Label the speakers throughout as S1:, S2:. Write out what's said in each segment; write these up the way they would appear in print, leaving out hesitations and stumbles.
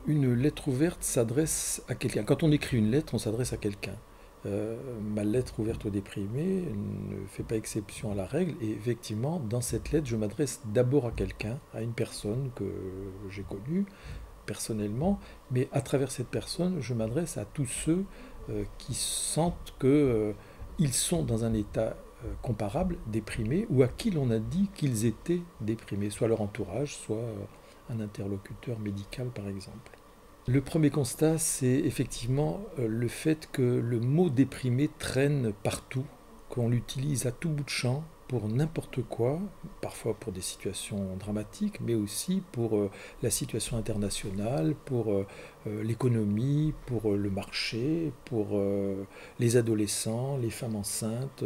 S1: Une lettre ouverte s'adresse à quelqu'un. Quand on écrit une lettre, on s'adresse à quelqu'un. Ma lettre ouverte au déprimé ne fait pas exception à la règle. Et effectivement, dans cette lettre, je m'adresse d'abord à quelqu'un, à une personne que j'ai connue personnellement, mais à travers cette personne, je m'adresse à tous ceux qui sentent qu'ils sont dans un état comparable, déprimé, ou à qui l'on a dit qu'ils étaient déprimés, soit leur entourage, soit un interlocuteur médical par exemple. Le premier constat, c'est effectivement le fait que le mot déprimé traîne partout, qu'on l'utilise à tout bout de champ pour n'importe quoi, parfois pour des situations dramatiques, mais aussi pour la situation internationale, pour l'économie, pour le marché, pour les adolescents, les femmes enceintes,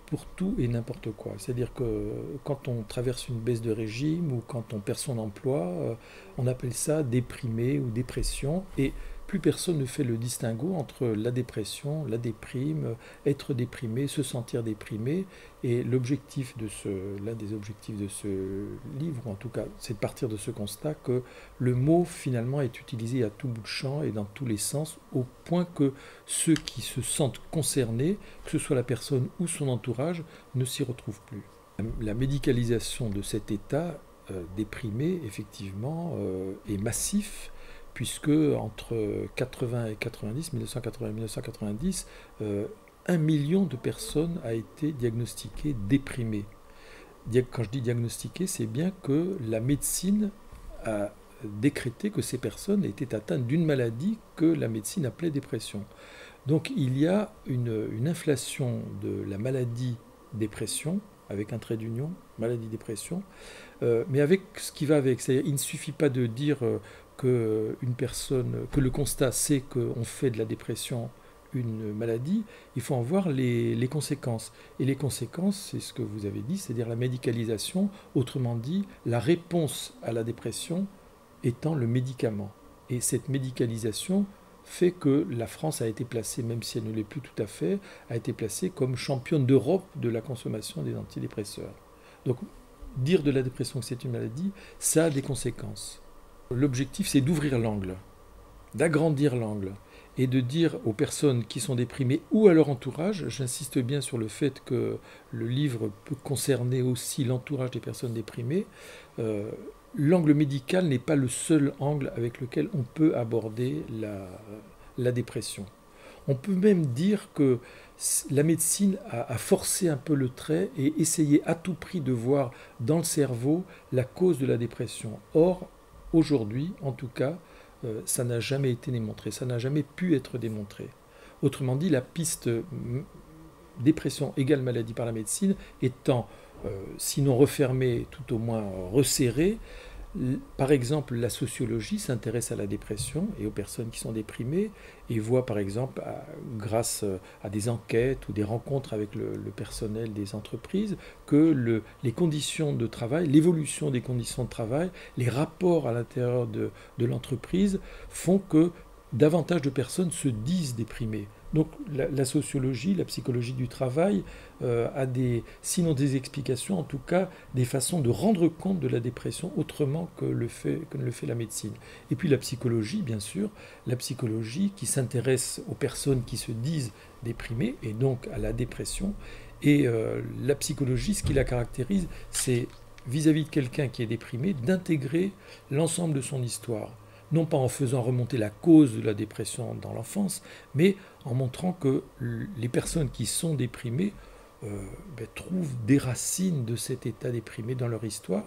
S1: pour tout et n'importe quoi. C'est-à-dire que quand on traverse une baisse de régime ou quand on perd son emploi, on appelle ça déprimé ou dépression. Et plus personne ne fait le distinguo entre la dépression, la déprime, être déprimé, se sentir déprimé. Et l'un des objectifs de ce livre, ou en tout cas, c'est de partir de ce constat que le mot finalement est utilisé à tout bout de champ et dans tous les sens, au point que ceux qui se sentent concernés, que ce soit la personne ou son entourage, ne s'y retrouvent plus. La médicalisation de cet état déprimé, effectivement, est massif, puisque entre 80 et 90, 1980 et 1990, 1 million de personnes a été diagnostiquées déprimées. Quand je dis diagnostiquées, c'est bien que la médecine a décrété que ces personnes étaient atteintes d'une maladie que la médecine appelait dépression. Donc il y a une inflation de la maladie dépression, avec un trait d'union, maladie-dépression, mais avec ce qui va avec. C'est-à-dire, il ne suffit pas de dire que le constat c'est qu'on fait de la dépression une maladie, il faut en voir les conséquences. Et les conséquences, c'est ce que vous avez dit, c'est-à-dire la médicalisation, autrement dit, la réponse à la dépression étant le médicament. Et cette médicalisation fait que la France a été placée, même si elle ne l'est plus tout à fait, a été placée comme championne d'Europe de la consommation des antidépresseurs. Donc, dire de la dépression que c'est une maladie, ça a des conséquences. L'objectif, c'est d'ouvrir l'angle, d'agrandir l'angle et de dire aux personnes qui sont déprimées ou à leur entourage, j'insiste bien sur le fait que le livre peut concerner aussi l'entourage des personnes déprimées, l'angle médical n'est pas le seul angle avec lequel on peut aborder la dépression. On peut même dire que la médecine a forcé un peu le trait et essayé à tout prix de voir dans le cerveau la cause de la dépression. Or, aujourd'hui, en tout cas, ça n'a jamais été démontré, ça n'a jamais pu être démontré. Autrement dit, la piste dépression égale maladie par la médecine étant, sinon refermée, tout au moins resserrée. Par exemple, la sociologie s'intéresse à la dépression et aux personnes qui sont déprimées et voit par exemple, grâce à des enquêtes ou des rencontres avec le personnel des entreprises, que les conditions de travail, l'évolution des conditions de travail, les rapports à l'intérieur de l'entreprise font que davantage de personnes se disent déprimées. Donc la sociologie, la psychologie du travail a sinon des explications, en tout cas des façons de rendre compte de la dépression autrement que ne le fait la médecine. Et puis la psychologie, bien sûr, la psychologie qui s'intéresse aux personnes qui se disent déprimées et donc à la dépression. Et la psychologie, ce qui la caractérise, c'est vis-à-vis de quelqu'un qui est déprimé, d'intégrer l'ensemble de son histoire, non pas en faisant remonter la cause de la dépression dans l'enfance, mais en montrant que les personnes qui sont déprimées trouvent des racines de cet état déprimé dans leur histoire,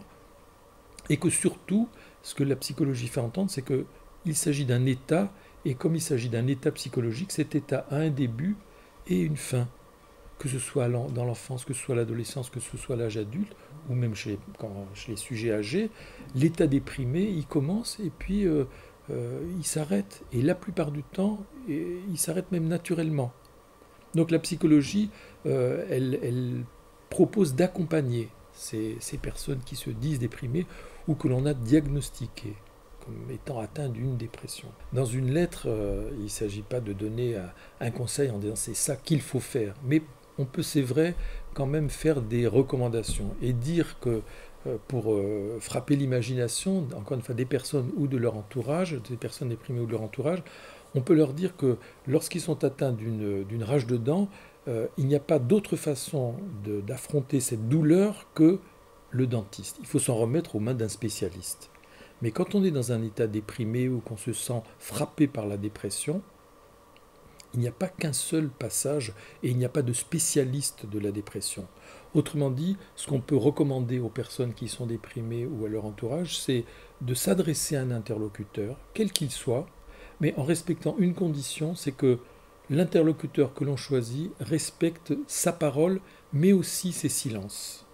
S1: et que surtout, ce que la psychologie fait entendre, c'est qu'il s'agit d'un état, et comme il s'agit d'un état psychologique, cet état a un début et une fin, que ce soit dans l'enfance, que ce soit l'adolescence, que ce soit l'âge adulte, ou même chez les sujets âgés, l'état déprimé, il commence et puis il s'arrête. Et la plupart du temps, il s'arrête même naturellement. Donc la psychologie, elle propose d'accompagner ces personnes qui se disent déprimées ou que l'on a diagnostiquées comme étant atteints d'une dépression. Dans une lettre, il ne s'agit pas de donner un conseil en disant c'est ça qu'il faut faire, mais on peut, c'est vrai, quand même faire des recommandations et dire que pour frapper l'imagination, encore une fois, des personnes ou de leur entourage, des personnes déprimées ou de leur entourage. On peut leur dire que lorsqu'ils sont atteints d'une rage de dents, il n'y a pas d'autre façon d'affronter cette douleur que le dentiste. Il faut s'en remettre aux mains d'un spécialiste. Mais quand on est dans un état déprimé ou qu'on se sent frappé par la dépression, il n'y a pas qu'un seul passage et il n'y a pas de spécialiste de la dépression. Autrement dit, ce qu'on peut recommander aux personnes qui sont déprimées ou à leur entourage, c'est de s'adresser à un interlocuteur, quel qu'il soit, mais en respectant une condition, c'est que l'interlocuteur que l'on choisit respecte sa parole, mais aussi ses silences.